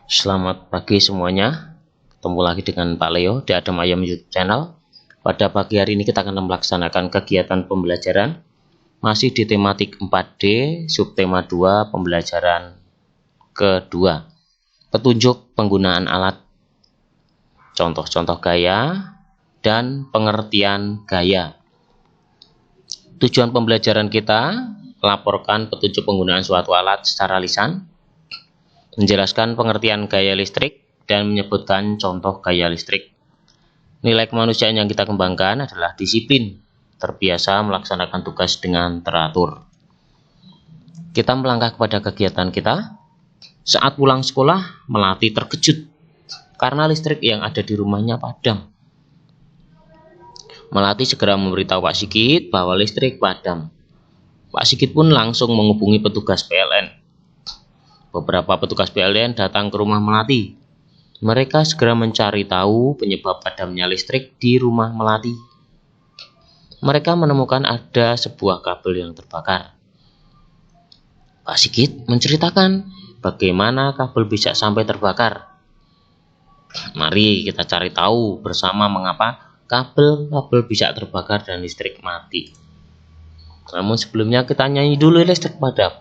Selamat pagi semuanya. Ketemu lagi dengan Pak Leo di Adam Ayam YouTube channel. Pada pagi hari ini kita akan melaksanakan kegiatan pembelajaran masih di tematik 4D, subtema 2, pembelajaran kedua. Petunjuk penggunaan alat, contoh-contoh gaya, dan pengertian gaya. Tujuan pembelajaran kita, laporkan petunjuk penggunaan suatu alat secara lisan, menjelaskan pengertian gaya listrik, dan menyebutkan contoh gaya listrik. Nilai kemanusiaan yang kita kembangkan adalah disiplin, terbiasa melaksanakan tugas dengan teratur. Kita melangkah kepada kegiatan kita. Saat pulang sekolah, Melati terkejut karena listrik yang ada di rumahnya padam. Melati segera memberitahu Pak Sigit bahwa listrik padam. Pak Sigit pun langsung menghubungi petugas PLN. Beberapa petugas PLN datang ke rumah Melati. Mereka segera mencari tahu penyebab padamnya listrik di rumah Melati. Mereka menemukan ada sebuah kabel yang terbakar. Pak Sigit menceritakan bagaimana kabel bisa sampai terbakar. Mari kita cari tahu bersama mengapa kabel bisa terbakar dan listrik mati. Namun sebelumnya kita nyanyi dulu listrik padam.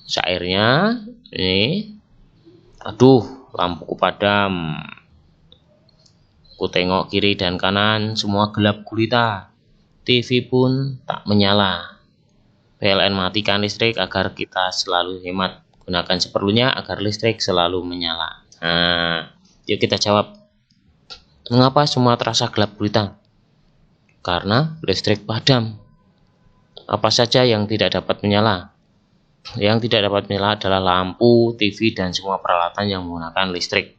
Syairnya ini, aduh lampuku padam, ku tengok kiri dan kanan semua gelap gulita, TV pun tak menyala. PLN matikan listrik agar kita selalu hemat, gunakan seperlunya agar listrik selalu menyala. Nah, yuk kita jawab, mengapa semua terasa gelap gulita? Karena listrik padam. Apa saja yang tidak dapat menyala? Yang tidak dapat menyala adalah lampu, TV, dan semua peralatan yang menggunakan listrik.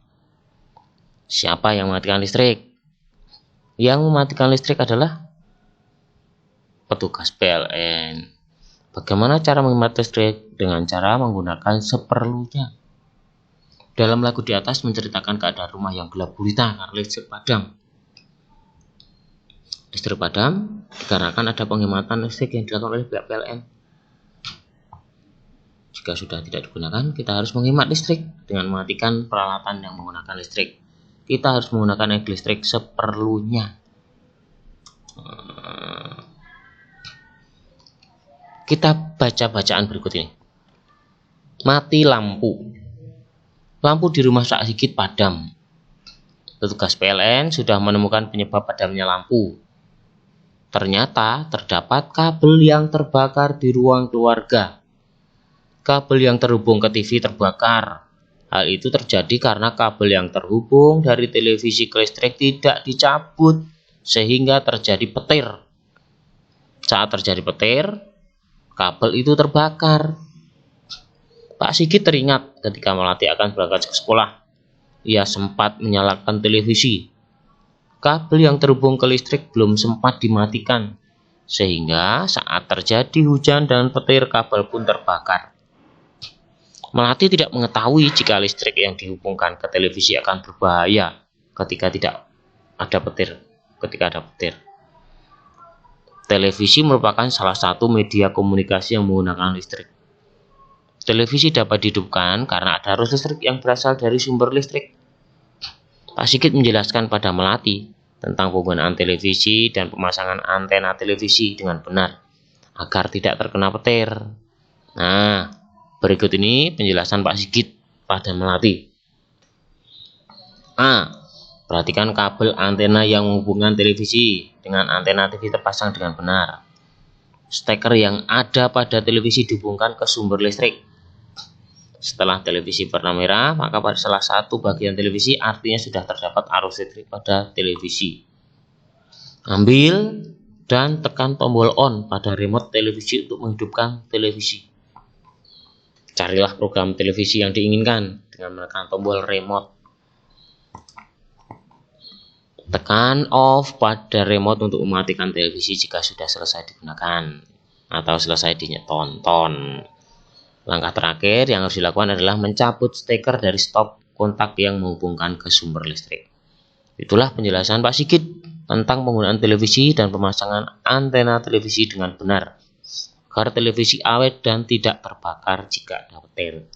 Siapa yang mematikan listrik? Yang mematikan listrik adalah petugas PLN. Bagaimana cara menghemat listrik? Dengan cara menggunakan seperlunya. Dalam lagu di atas menceritakan keadaan rumah yang gelap gulita karena listrik padam. Listrik padam dikarenakan ada penghematan listrik yang dilakukan oleh pihak PLN. Jika sudah tidak digunakan, kita harus menghemat listrik dengan mematikan peralatan yang menggunakan listrik. Kita harus menggunakan energi listrik seperlunya. Kita baca bacaan berikut ini. Mati lampu. Lampu di rumah Pak Sigit padam. Petugas PLN sudah menemukan penyebab padamnya lampu. Ternyata terdapat kabel yang terbakar di ruang keluarga. Kabel yang terhubung ke TV terbakar. Hal itu terjadi karena kabel yang terhubung dari televisi ke listrik tidak dicabut, sehingga terjadi petir. Saat terjadi petir, kabel itu terbakar. Pak Sigit teringat ketika Melati akan berangkat ke sekolah. Ia sempat menyalakan televisi. Kabel yang terhubung ke listrik belum sempat dimatikan, sehingga saat terjadi hujan dan petir, kabel pun terbakar. Melati tidak mengetahui jika listrik yang dihubungkan ke televisi akan berbahaya ketika ada petir. Televisi merupakan salah satu media komunikasi yang menggunakan listrik. Televisi dapat dihidupkan karena ada arus listrik yang berasal dari sumber listrik. Pak Sigit menjelaskan pada Melati tentang penggunaan televisi dan pemasangan antena televisi dengan benar agar tidak terkena petir. Nah, berikut ini penjelasan Pak Sigit pada Melati. A. Perhatikan kabel antena yang menghubungkan televisi dengan antena TV terpasang dengan benar. Steker yang ada pada televisi dihubungkan ke sumber listrik. Setelah televisi warna merah, maka pada salah satu bagian televisi artinya sudah terdapat arus listrik pada televisi. Ambil dan tekan tombol on pada remote televisi untuk menghidupkan televisi. Carilah program televisi yang diinginkan dengan menekan tombol remote. Tekan off pada remote untuk mematikan televisi jika sudah selesai digunakan atau selesai ditonton. Langkah terakhir yang harus dilakukan adalah mencabut steker dari stop kontak yang menghubungkan ke sumber listrik. Itulah penjelasan Pak Sigit tentang penggunaan televisi dan pemasangan antena televisi dengan benar, agar televisi awet dan tidak terbakar jika ada petir.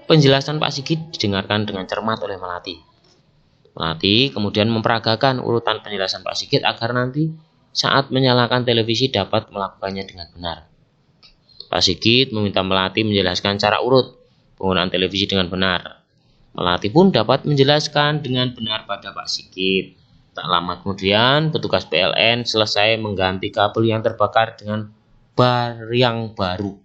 Penjelasan Pak Sigit didengarkan dengan cermat oleh Melati. Melati kemudian memperagakan urutan penjelasan Pak Sigit agar nanti saat menyalakan televisi dapat melakukannya dengan benar. Pak Sigit meminta Melati menjelaskan cara urut penggunaan televisi dengan benar. Melati pun dapat menjelaskan dengan benar pada Pak Sigit. Tak lama kemudian, petugas PLN selesai mengganti kabel yang terbakar dengan bar yang baru.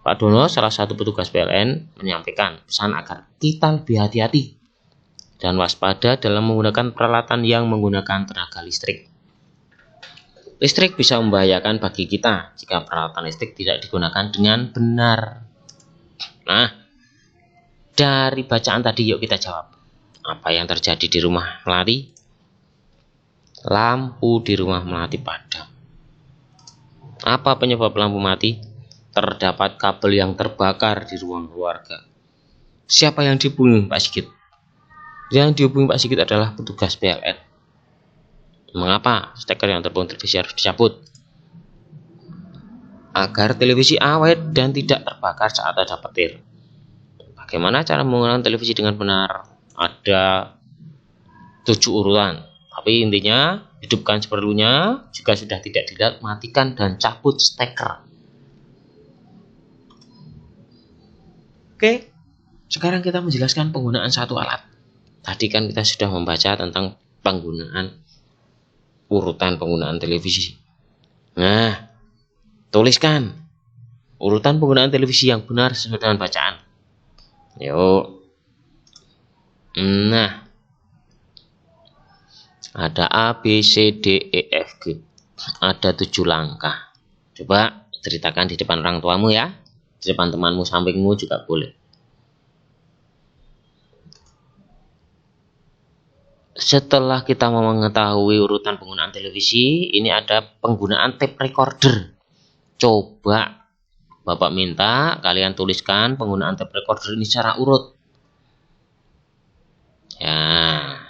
Pak Dono, salah satu petugas PLN, menyampaikan pesan agar kita lebih hati-hati dan waspada dalam menggunakan peralatan yang menggunakan tenaga listrik. Listrik bisa membahayakan bagi kita jika peralatan listrik tidak digunakan dengan benar. Nah, dari bacaan tadi yuk kita jawab. Apa yang terjadi di rumah Melati? Lampu di rumah Melati padam. Apa penyebab lampu mati? Terdapat kabel yang terbakar di ruang keluarga. Siapa yang dihubungi Pak Sigit? Yang dihubungi Pak Sigit adalah petugas PLN. Mengapa steker yang terhubung televisi harus dicabut? Agar televisi awet dan tidak terbakar saat ada petir. Bagaimana cara menggunakan televisi dengan benar? Ada 7 urutan. Tapi intinya, hidupkan seperlunya. Jika sudah tidak dilihat, matikan dan cabut steker. Oke, sekarang kita menjelaskan penggunaan satu alat. Tadi kan kita sudah membaca tentang urutan penggunaan televisi. Nah, tuliskan urutan penggunaan televisi yang benar sesuai dengan bacaan. Yuk. Nah, ada A, B, C, D, E, F, G. Ada 7 langkah. Coba ceritakan di depan orang tuamu ya. Di depan temanmu, sampingmu juga boleh. Setelah kita mengetahui urutan penggunaan televisi, ini ada penggunaan tape recorder. Coba Bapak minta kalian tuliskan penggunaan tape recorder ini secara urut. Ya.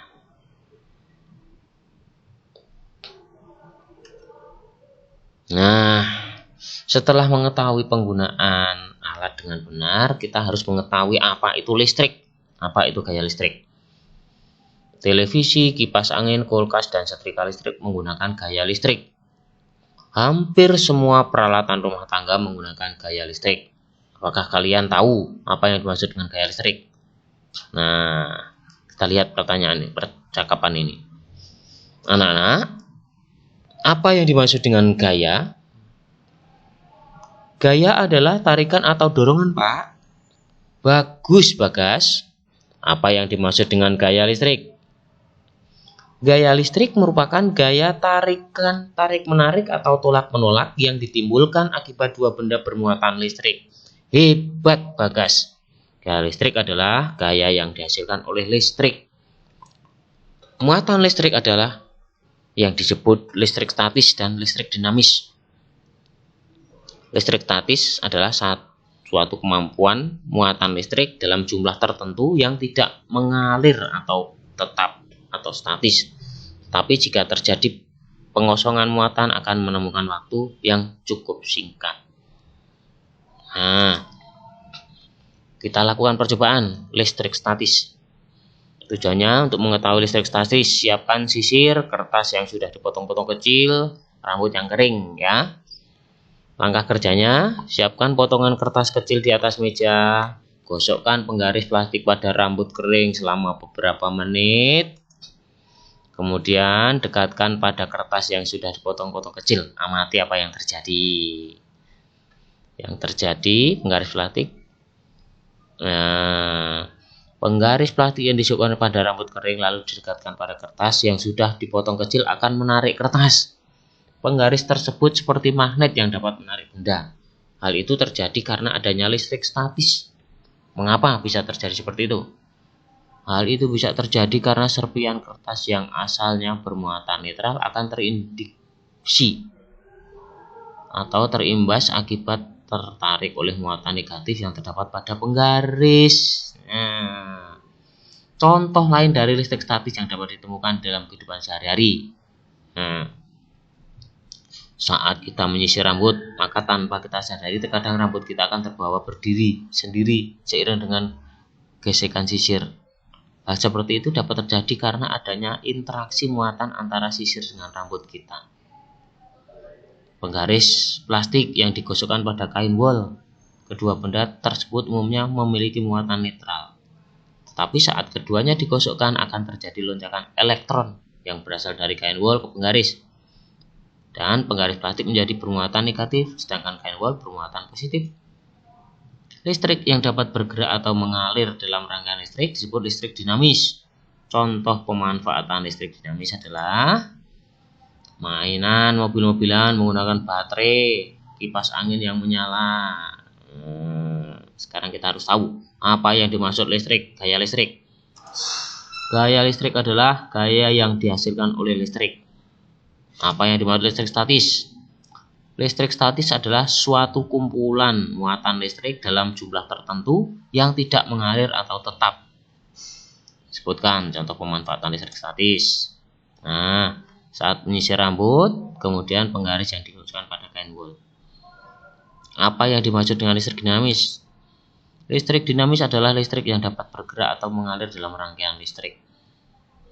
Nah, setelah mengetahui penggunaan alat dengan benar, kita harus mengetahui apa itu listrik, apa itu gaya listrik. Televisi, kipas angin, kulkas, dan setrika listrik menggunakan gaya listrik. Hampir semua peralatan rumah tangga menggunakan gaya listrik. Apakah kalian tahu apa yang dimaksud dengan gaya listrik? Nah, kita lihat percakapan ini. Anak-anak, apa yang dimaksud dengan gaya? Gaya adalah tarikan atau dorongan, Pak. Bagus, Bagas. Apa yang dimaksud dengan gaya listrik? Gaya listrik merupakan gaya tarik-menarik atau tolak-menolak yang ditimbulkan akibat dua benda bermuatan listrik. Hebat, Bagas. Gaya listrik adalah gaya yang dihasilkan oleh listrik. Muatan listrik adalah yang disebut listrik statis dan listrik dinamis. Listrik statis adalah suatu kemampuan muatan listrik dalam jumlah tertentu yang tidak mengalir atau tetap atau statis. Tapi jika terjadi pengosongan muatan akan menemukan waktu yang cukup singkat. Nah, kita lakukan percobaan listrik statis. Tujuannya untuk mengetahui listrik statis, siapkan sisir, kertas yang sudah dipotong-potong kecil, rambut yang kering ya. Langkah kerjanya, siapkan potongan kertas kecil di atas meja, gosokkan penggaris plastik pada rambut kering selama beberapa menit. Kemudian dekatkan pada kertas yang sudah dipotong-potong kecil. Amati apa yang terjadi. Yang terjadi, penggaris plastik. Nah, penggaris plastik yang disukkan pada rambut kering lalu didekatkan pada kertas yang sudah dipotong kecil akan menarik kertas. Penggaris tersebut seperti magnet yang dapat menarik benda. Hal itu terjadi karena adanya listrik statis. Mengapa bisa terjadi seperti itu? Hal itu bisa terjadi karena serpian kertas yang asalnya bermuatan netral akan terindiksi atau terimbas akibat tertarik oleh muatan negatif yang terdapat pada penggaris. Contoh lain dari listrik statis yang dapat ditemukan dalam kehidupan sehari-hari. Saat kita menyisir rambut, maka tanpa kita sadari terkadang rambut kita akan terbawa berdiri sendiri seiring dengan gesekan sisir. Hal seperti itu dapat terjadi karena adanya interaksi muatan antara sisir dengan rambut kita. Penggaris plastik yang digosokkan pada kain wol, kedua benda tersebut umumnya memiliki muatan netral. Tetapi saat keduanya digosokkan akan terjadi lonjakan elektron yang berasal dari kain wol ke penggaris. Dan penggaris plastik menjadi bermuatan negatif, sedangkan kain wol bermuatan positif. Listrik yang dapat bergerak atau mengalir dalam rangkaian listrik disebut listrik dinamis. Contoh pemanfaatan listrik dinamis adalah mainan mobil-mobilan menggunakan baterai, kipas angin yang menyala. Sekarang kita harus tahu apa yang dimaksud listrik, gaya listrik. Gaya listrik adalah gaya yang dihasilkan oleh listrik. Apa yang dimaksud listrik statis? Listrik statis adalah suatu kumpulan muatan listrik dalam jumlah tertentu yang tidak mengalir atau tetap. Sebutkan contoh pemanfaatan listrik statis. Nah, saat menyisir rambut, kemudian penggaris yang digosokkan pada kain wol. Apa yang dimaksud dengan listrik dinamis? Listrik dinamis adalah listrik yang dapat bergerak atau mengalir dalam rangkaian listrik.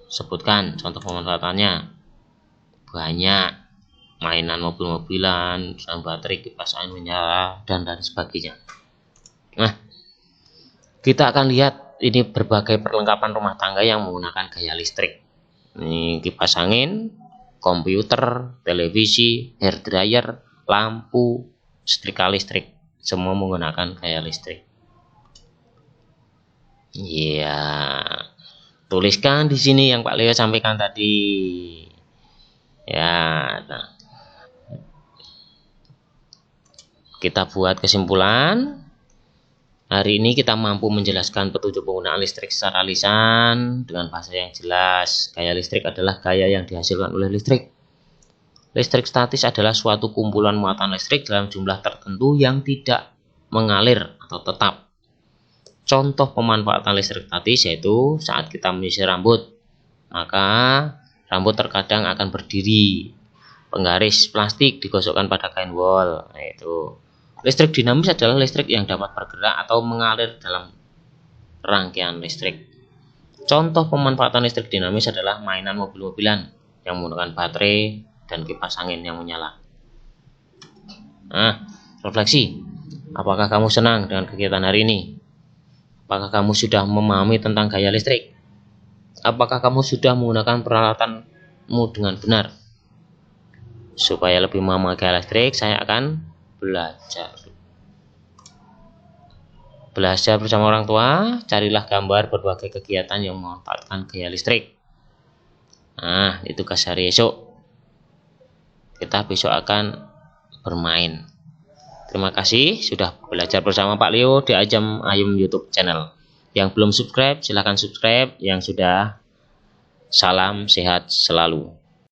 Sebutkan contoh pemanfaatannya. Banyak, mainan mobil-mobilan, baterai, kipas angin menyala, dan lain sebagainya. Nah, kita akan lihat ini berbagai perlengkapan rumah tangga yang menggunakan gaya listrik. Ini kipas angin, komputer, televisi, hair dryer, lampu, setrika listrik, semua menggunakan gaya listrik. Iya, tuliskan di sini yang Pak Leo sampaikan tadi. Ya, nah. Kita buat kesimpulan. Hari ini kita mampu menjelaskan petunjuk penggunaan listrik secara lisan dengan bahasa yang jelas. Gaya listrik adalah gaya yang dihasilkan oleh listrik. Listrik statis adalah suatu kumpulan muatan listrik dalam jumlah tertentu yang tidak mengalir atau tetap. Contoh pemanfaatan listrik statis yaitu saat kita menyisir rambut, maka rambut terkadang akan berdiri. Penggaris plastik digosokkan pada kain wol. Nah, itu. Listrik dinamis adalah listrik yang dapat bergerak atau mengalir dalam rangkaian listrik. Contoh pemanfaatan listrik dinamis adalah mainan mobil-mobilan yang menggunakan baterai dan kipas angin yang menyala. Nah, refleksi. Apakah kamu senang dengan kegiatan hari ini? Apakah kamu sudah memahami tentang gaya listrik? Apakah kamu sudah menggunakan peralatanmu dengan benar? Supaya lebih memahami gaya listrik, saya akan belajar bersama orang tua. Carilah gambar berbagai kegiatan yang memanfaatkan gaya listrik. Nah, itu tugas hari esok. Kita besok akan bermain. Terima kasih sudah belajar bersama Pak Leo di Ajam Ayem YouTube channel. Yang belum subscribe, silahkan subscribe. Yang sudah, salam sehat selalu.